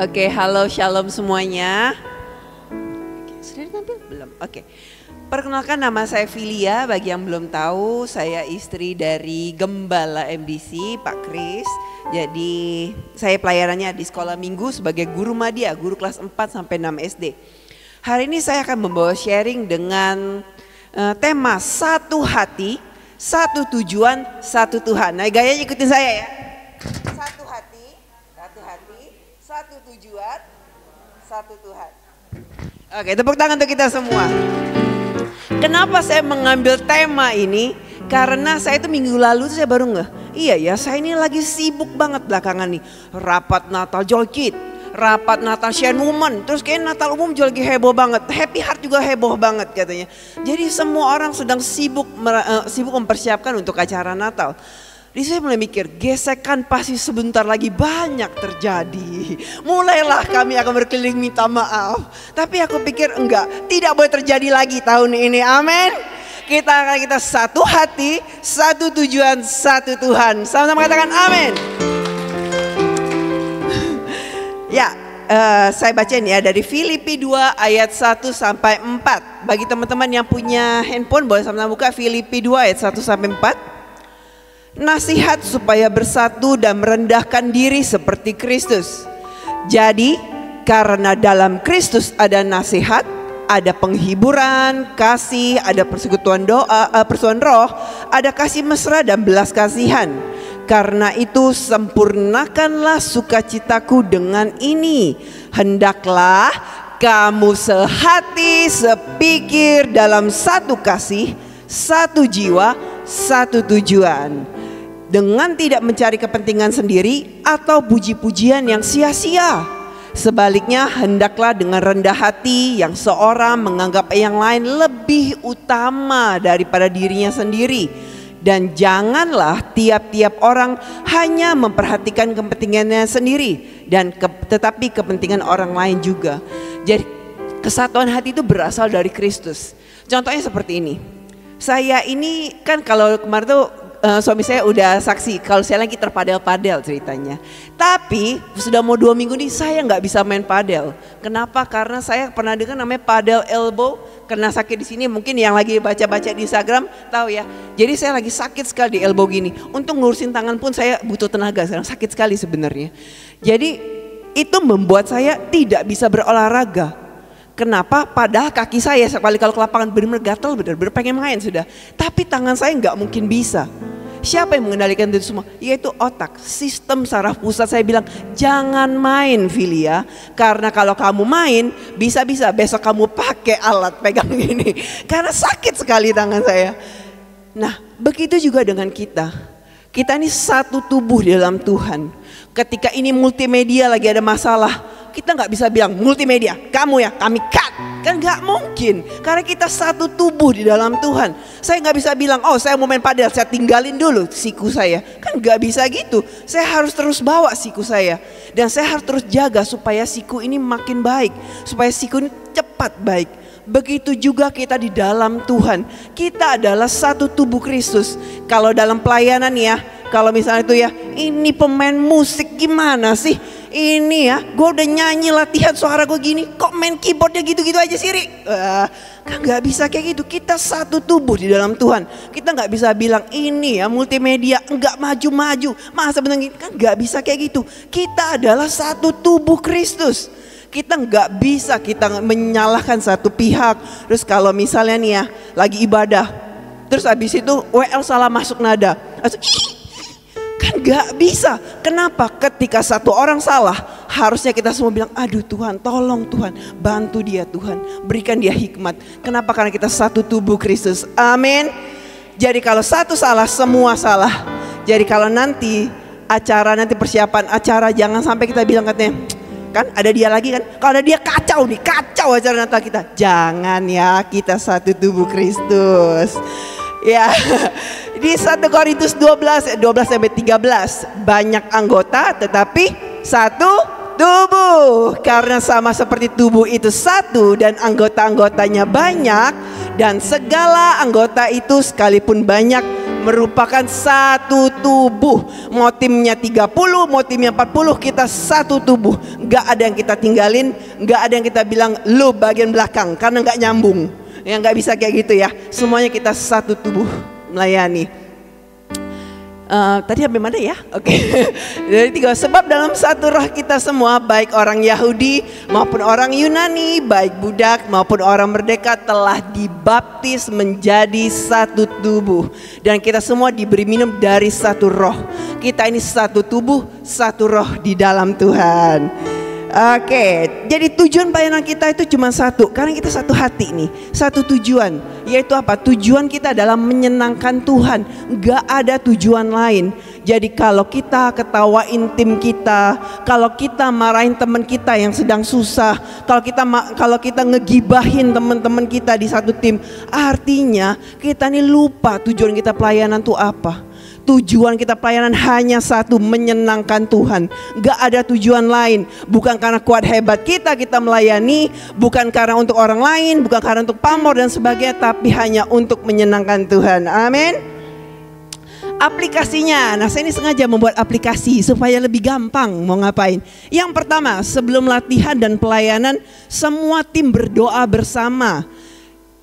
Oke, halo shalom semuanya. Sudah ditampil? Belum? Oke. Perkenalkan, nama saya Filia. Bagi yang belum tahu, saya istri dari Gembala MDC, Pak Kris. Jadi saya pelayarannya di sekolah minggu sebagai guru madya, guru kelas 4 sampai 6 SD. Hari ini saya akan membawa sharing dengan tema satu hati, satu tujuan, satu Tuhan. Nah, gayanya ikutin saya ya. Satu hati, satu tujuan, satu Tuhan. Oke, tepuk tangan untuk kita semua. Kenapa saya mengambil tema ini? Karena saya itu minggu lalu saya baru iya ya, saya ini lagi sibuk banget belakangan nih. Rapat Natal Joy-Kid, rapat Natal Share Woman, terus kayak Natal umum juga lagi heboh banget. Happy Heart juga heboh banget katanya. Jadi semua orang sedang sibuk mempersiapkan untuk acara Natal. Jadi saya mulai mikir, gesekan pasti sebentar lagi banyak terjadi. Mulailah kami akan berkeliling minta maaf. Tapi aku pikir enggak, tidak boleh terjadi lagi tahun ini, amin. Kita satu hati, satu tujuan, satu Tuhan. Sama-sama katakan amin. Ya, saya bacain ya dari Filipi 2 ayat 1 sampai 4. Bagi teman-teman yang punya handphone boleh sama-sama buka Filipi 2 ayat 1 sampai 4. Nasihat supaya bersatu dan merendahkan diri seperti Kristus. Jadi karena dalam Kristus ada nasihat, ada penghiburan, kasih, ada persekutuan doa, persoalan roh, ada kasih mesra dan belas kasihan. Karena itu sempurnakanlah sukacitaku dengan ini. Hendaklah kamu sehati, sepikir dalam satu kasih, satu jiwa, satu tujuan. Dengan tidak mencari kepentingan sendiri atau puji-pujian yang sia-sia. Sebaliknya hendaklah dengan rendah hati yang seorang menganggap yang lain lebih utama daripada dirinya sendiri. Dan janganlah tiap-tiap orang hanya memperhatikan kepentingannya sendiri tetapi kepentingan orang lain juga. Jadi kesatuan hati itu berasal dari Kristus. Contohnya seperti ini. Saya ini kan kalau kemarin tuh suami saya udah saksi kalau saya lagi terpadel-padel ceritanya. Tapi sudah mau 2 minggu nih saya nggak bisa main padel. Kenapa? Karena saya pernah dengar namanya padel elbow. Kena sakit di sini, mungkin yang lagi baca-baca di Instagram tahu ya. Jadi saya lagi sakit sekali di elbow gini. Untuk ngurusin tangan pun saya butuh tenaga, sekarang sakit sekali sebenarnya. Jadi itu membuat saya tidak bisa berolahraga. Kenapa? Padahal kaki saya sekali kalau ke lapangan benar-benar gatal, benar-benar pengen main sudah. Tapi tangan saya nggak mungkin bisa. Siapa yang mengendalikan itu semua? Yaitu otak, sistem saraf pusat. Saya bilang jangan main Filia, karena kalau kamu main bisa-bisa besok kamu pakai alat pegang gini. Karena sakit sekali tangan saya. Nah begitu juga dengan kita. Kita ini satu tubuh di dalam Tuhan. Ketika ini multimedia lagi ada masalah, kita nggak bisa bilang multimedia, kamu ya, kami cut. Kan nggak mungkin, karena kita satu tubuh di dalam Tuhan. Saya nggak bisa bilang, oh saya mau main padel, saya tinggalin dulu siku saya. Kan nggak bisa gitu, saya harus terus bawa siku saya. Dan saya harus terus jaga supaya siku ini makin baik, supaya siku ini cepat baik. Begitu juga kita di dalam Tuhan. Kita adalah satu tubuh Kristus. Kalau dalam pelayanan ya, kalau misalnya itu ya, ini pemain musik gimana sih? Ini ya, gue udah nyanyi latihan suara gue gini, kok main keyboardnya gitu-gitu aja sih Ri? Kan gak bisa kayak gitu, kita satu tubuh di dalam Tuhan. Kita gak bisa bilang ini ya multimedia, enggak maju-maju. Masa bener gini, kan gak bisa kayak gitu. Kita adalah satu tubuh Kristus. Kita nggak bisa kita menyalahkan satu pihak. Terus kalau misalnya nih ya lagi ibadah, terus habis itu WL salah masuk nada, kan nggak bisa. Kenapa? Ketika satu orang salah, harusnya kita semua bilang, aduh Tuhan, tolong Tuhan, bantu dia Tuhan, berikan dia hikmat. Kenapa? Karena kita satu tubuh Kristus. Amin. Jadi kalau satu salah, semua salah. Jadi kalau nanti persiapan acara, jangan sampai kita bilang katanya, kan ada dia lagi kan, kalau ada dia kacau nih, kacau acara Natal kita. Jangan ya, kita satu tubuh Kristus. Ya, di 1 Korintus 12 sampai 13, banyak anggota tetapi satu tubuh. Karena sama seperti tubuh itu satu dan anggota-anggotanya banyak, dan segala anggota itu sekalipun banyak merupakan satu tubuh. Mau timnya 30, mau timnya 40, kita satu tubuh. Gak ada yang kita tinggalin, gak ada yang kita bilang lu bagian belakang, karena gak nyambung. Ya gak bisa kayak gitu ya. Semuanya kita satu tubuh melayani. Tadi sampai mana ya? Oke. Dari 3, sebab dalam satu roh kita semua, baik orang Yahudi maupun orang Yunani, baik budak maupun orang merdeka, telah dibaptis menjadi satu tubuh. Dan kita semua diberi minum dari satu roh. Kita ini satu tubuh, satu roh di dalam Tuhan. Oke, jadi tujuan pelayanan kita itu cuma satu, karena kita satu hati nih, satu tujuan, yaitu apa? Tujuan kita adalah menyenangkan Tuhan, gak ada tujuan lain. Jadi kalau kita ketawain tim kita, kalau kita marahin teman kita yang sedang susah, kalau kita ngegibahin teman-teman kita di satu tim, artinya kita nih lupa tujuan kita pelayanan tuh apa. Tujuan kita pelayanan hanya satu, menyenangkan Tuhan. Gak ada tujuan lain. Bukan karena kuat hebat kita melayani, bukan karena untuk orang lain, bukan karena untuk pamor dan sebagainya, tapi hanya untuk menyenangkan Tuhan. Amin. Aplikasinya, nah saya ini sengaja membuat aplikasi supaya lebih gampang mau ngapain. Yang pertama, sebelum latihan dan pelayanan, semua tim berdoa bersama.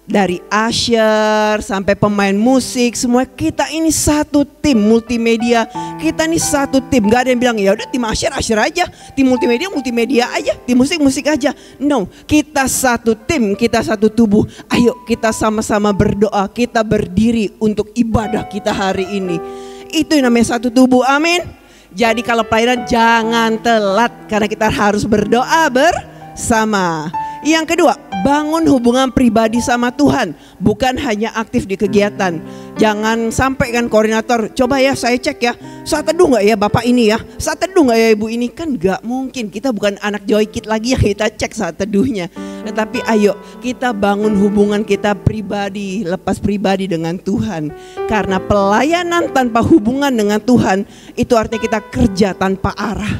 Dari usher sampai pemain musik, semua kita ini satu tim multimedia. Kita ini satu tim, gak ada yang bilang ya udah tim usher aja, tim multimedia aja, tim musik aja. No, kita satu tim, kita satu tubuh. Ayo kita sama-sama berdoa, kita berdiri untuk ibadah kita hari ini. Itu yang namanya satu tubuh, amin. Jadi kalau pelayanan jangan telat, karena kita harus berdoa bersama. Yang kedua, bangun hubungan pribadi sama Tuhan, bukan hanya aktif di kegiatan. Jangan sampai kan koordinator, coba ya saya cek ya, saat teduh gak ya bapak ini ya, saat teduh gak ya ibu ini, kan gak mungkin. Kita bukan anak joy kid lagi yang kita cek saat teduhnya. Tetapi ayo kita bangun hubungan kita pribadi, lepas pribadi dengan Tuhan. Karena pelayanan tanpa hubungan dengan Tuhan, itu artinya kita kerja tanpa arah.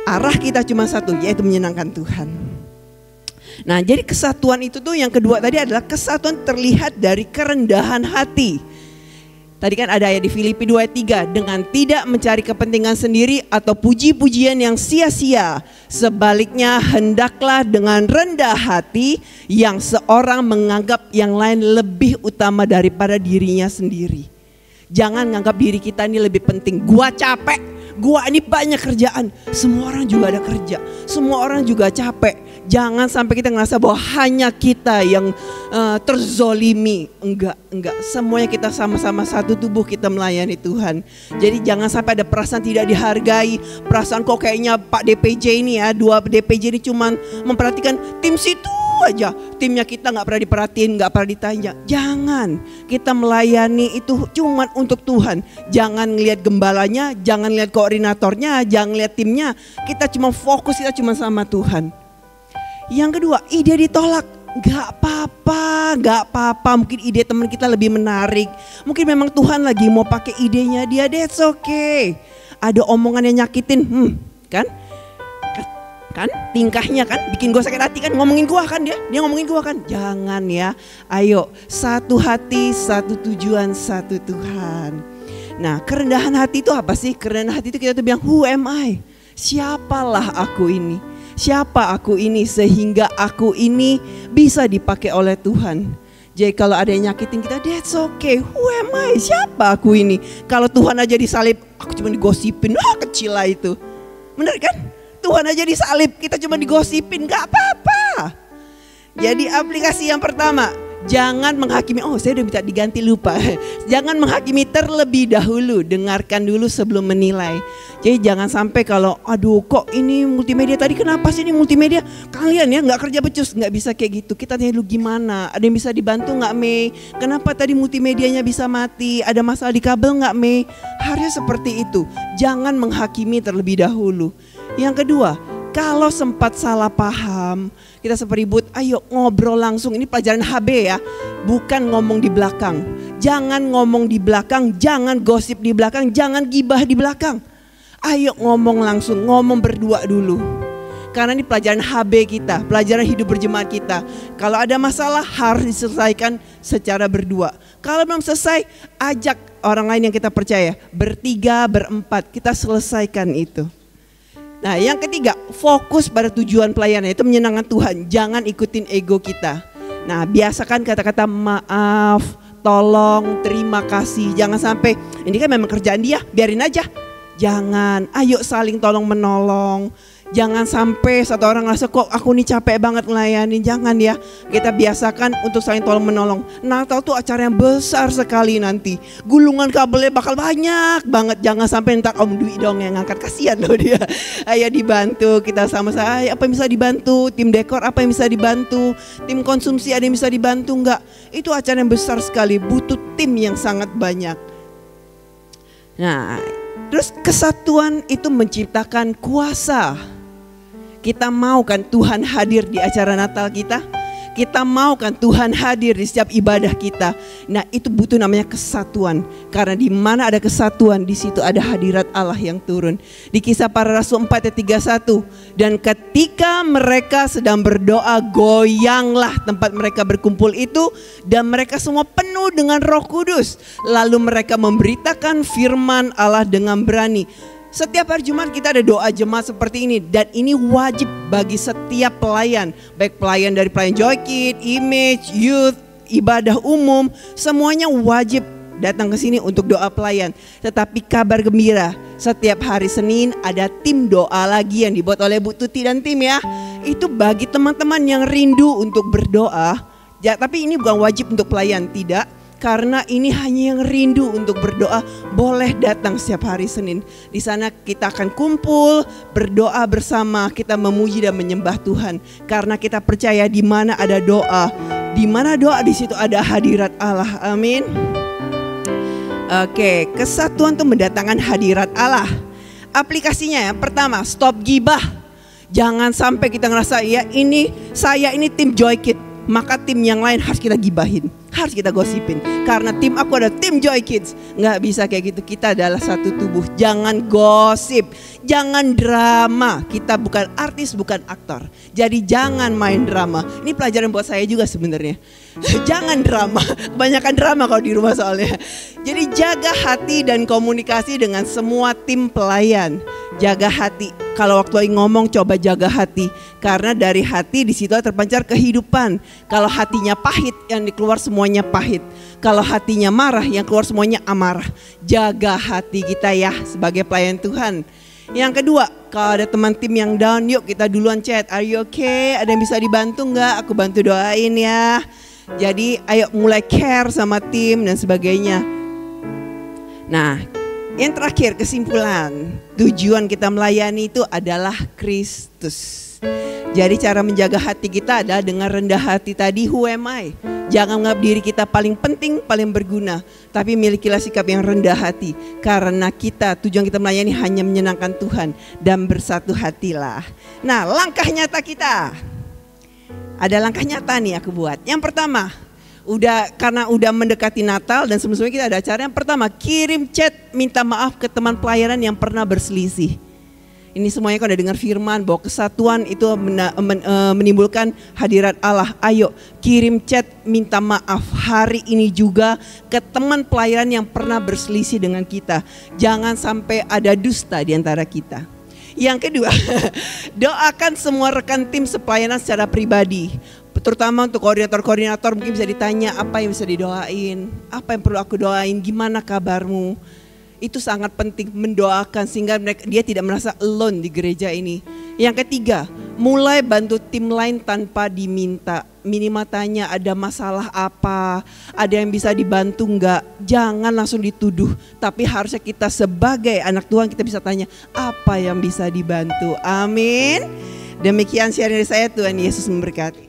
Arah kita cuma satu, yaitu menyenangkan Tuhan. Nah, jadi kesatuan itu tuh yang kedua tadi adalah kesatuan terlihat dari kerendahan hati. Tadi kan ada ayat di Filipi 2 ayat 3, dengan tidak mencari kepentingan sendiri atau puji-pujian yang sia-sia. Sebaliknya hendaklah dengan rendah hati yang seorang menganggap yang lain lebih utama daripada dirinya sendiri. Jangan menganggap diri kita ini lebih penting. Gua capek, gua ini banyak kerjaan. Semua orang juga ada kerja, semua orang juga capek. Jangan sampai kita ngerasa bahwa hanya kita yang terzolimi. Enggak. Semuanya kita sama-sama satu tubuh, kita melayani Tuhan. Jadi jangan sampai ada perasaan tidak dihargai. Perasaan kok kayaknya Pak DPJ ini ya, 2 DPJ ini cuman memperhatikan tim situ aja. Timnya kita gak pernah diperhatiin, gak pernah ditanya. Jangan, kita melayani itu cuman untuk Tuhan. Jangan lihat gembalanya, jangan lihat koordinatornya, jangan lihat timnya. Kita cuma fokus, kita cuma sama Tuhan. Yang kedua, ide ditolak. Gak apa-apa. Mungkin ide teman kita lebih menarik. Mungkin memang Tuhan lagi mau pakai idenya dia, that's okay. Ada omongan yang nyakitin, kan tingkahnya kan bikin gue sakit hati kan, ngomongin gue kan, dia ngomongin gue kan. Jangan ya, ayo satu hati, satu tujuan, satu Tuhan. Nah, kerendahan hati itu apa sih? Kerendahan hati itu kita tuh bilang, who am I? Siapalah aku ini? Siapa aku ini sehingga aku ini bisa dipakai oleh Tuhan. Jadi kalau ada yang nyakitin kita, that's okay. Who am I? Siapa aku ini? Kalau Tuhan aja disalib, aku cuma digosipin, kecil lah itu. Bener kan? Tuhan aja disalib, kita cuma digosipin, gak apa-apa. Jadi aplikasi yang pertama, jangan menghakimi, saya udah minta diganti lupa. Jangan menghakimi terlebih dahulu, dengarkan dulu sebelum menilai. Jadi jangan sampai kalau, aduh kok ini multimedia tadi, kenapa sih ini multimedia? Kalian ya gak kerja becus, gak bisa kayak gitu. Kita tanya dulu gimana, ada yang bisa dibantu gak Mei? Kenapa tadi multimedianya bisa mati? Ada masalah di kabel gak Mei? Harusnya seperti itu, jangan menghakimi terlebih dahulu. Yang kedua, kalau sempat salah paham, kita seperibut, ayo ngobrol langsung. Ini pelajaran HB ya, bukan ngomong di belakang. Jangan ngomong di belakang, jangan gosip di belakang, jangan gibah di belakang. Ayo ngomong langsung, ngomong berdua dulu. Karena ini pelajaran HB kita, pelajaran hidup berjemaat kita. Kalau ada masalah harus diselesaikan secara berdua. Kalau belum selesai, ajak orang lain yang kita percaya. Bertiga, berempat, kita selesaikan itu. Nah yang ketiga, fokus pada tujuan pelayanan, itu menyenangkan Tuhan. Jangan ikutin ego kita. Nah biasakan kata-kata maaf, tolong, terima kasih. Jangan sampai, ini kan memang kerjaan dia, biarin aja. Jangan, ayo saling tolong menolong. Jangan sampai satu orang ngerasa kok aku nih capek banget melayani. Jangan ya, kita biasakan untuk saling tolong menolong. Natal tuh acara yang besar sekali nanti. Gulungan kabelnya bakal banyak banget. Jangan sampai ntar Om Dwi dong yang ngangkat, kasihan loh dia. Ayo dibantu, kita sama-sama apa yang bisa dibantu. Tim dekor apa yang bisa dibantu. Tim konsumsi ada yang bisa dibantu enggak. Itu acara yang besar sekali, butuh tim yang sangat banyak. Nah terus kesatuan itu menciptakan kuasa. Kita mau kan Tuhan hadir di acara Natal kita? Kita mau kan Tuhan hadir di setiap ibadah kita? Nah itu butuh namanya kesatuan. Karena di mana ada kesatuan, di situ ada hadirat Allah yang turun. Di Kisah Para Rasul 4 ayat 31. Dan ketika mereka sedang berdoa, goyanglah tempat mereka berkumpul itu. Dan mereka semua penuh dengan Roh Kudus. Lalu mereka memberitakan firman Allah dengan berani. Setiap hari Jumat kita ada doa jemaat seperti ini. Dan ini wajib bagi setiap pelayan. Baik pelayan dari pelayan Joy Kid, Image, Youth, ibadah umum. Semuanya wajib datang ke sini untuk doa pelayan. Tetapi kabar gembira, setiap hari Senin ada tim doa lagi yang dibuat oleh Bu Tuti dan tim ya. Itu bagi teman-teman yang rindu untuk berdoa. Ya, tapi ini bukan wajib untuk pelayan, tidak. Karena ini hanya yang rindu untuk berdoa, boleh datang setiap hari Senin. Di sana kita akan kumpul, berdoa bersama, kita memuji dan menyembah Tuhan. Karena kita percaya di mana ada doa, di situ ada hadirat Allah. Amin. Oke, kesatuan itu mendatangkan hadirat Allah. Aplikasinya yang pertama, stop gibah. Jangan sampai kita ngerasa ya saya ini tim Joy Kid, maka tim yang lain harus kita gibahin, harus kita gosipin. Karena tim aku ada tim Joy Kids. Nggak bisa kayak gitu, kita adalah satu tubuh. Jangan gosip, jangan drama. Kita bukan artis, bukan aktor. Jadi jangan main drama. Ini pelajaran buat saya juga sebenarnya. Jangan drama, kebanyakan drama kalau di rumah soalnya. Jadi jaga hati dan komunikasi dengan semua tim pelayan. Jaga hati. Kalau waktu lagi ngomong coba jaga hati. Karena dari hati di situ terpancar kehidupan. Kalau hatinya pahit, yang dikeluar semuanya pahit. Kalau hatinya marah, yang keluar semuanya amarah. Jaga hati kita ya sebagai pelayan Tuhan. Yang kedua, kalau ada teman tim yang down, yuk kita duluan chat. Are you okay? Ada yang bisa dibantu nggak? Aku bantu doain ya. Jadi ayo mulai care sama tim dan sebagainya. Nah, yang terakhir kesimpulan, tujuan kita melayani itu adalah Kristus. Jadi cara menjaga hati kita adalah dengan rendah hati tadi, who am I? Jangan menganggap diri kita paling penting, paling berguna. Tapi milikilah sikap yang rendah hati. Karena tujuan kita melayani hanya menyenangkan Tuhan. Dan bersatu hatilah. Nah langkah nyata kita. Ada langkah nyata nih aku buat. Yang pertama, karena udah mendekati Natal dan sebelumnya kita ada acara. Yang pertama, kirim chat minta maaf ke teman pelayanan yang pernah berselisih. Ini semuanya kalau udah dengar firman bahwa kesatuan itu menimbulkan hadirat Allah. Ayo kirim chat minta maaf hari ini juga ke teman pelayanan yang pernah berselisih dengan kita. Jangan sampai ada dusta di antara kita. Yang kedua, doakan semua rekan tim sepelayanan secara pribadi. Terutama untuk koordinator-koordinator mungkin bisa ditanya apa yang bisa didoain, apa yang perlu aku doain, gimana kabarmu. Itu sangat penting mendoakan sehingga dia tidak merasa alone di gereja ini. Yang ketiga, mulai bantu tim lain tanpa diminta. Minimal tanya ada masalah apa, ada yang bisa dibantu enggak. Jangan langsung dituduh, tapi harusnya kita sebagai anak Tuhan kita bisa tanya apa yang bisa dibantu. Amin. Demikian sharing dari saya, Tuhan Yesus memberkati.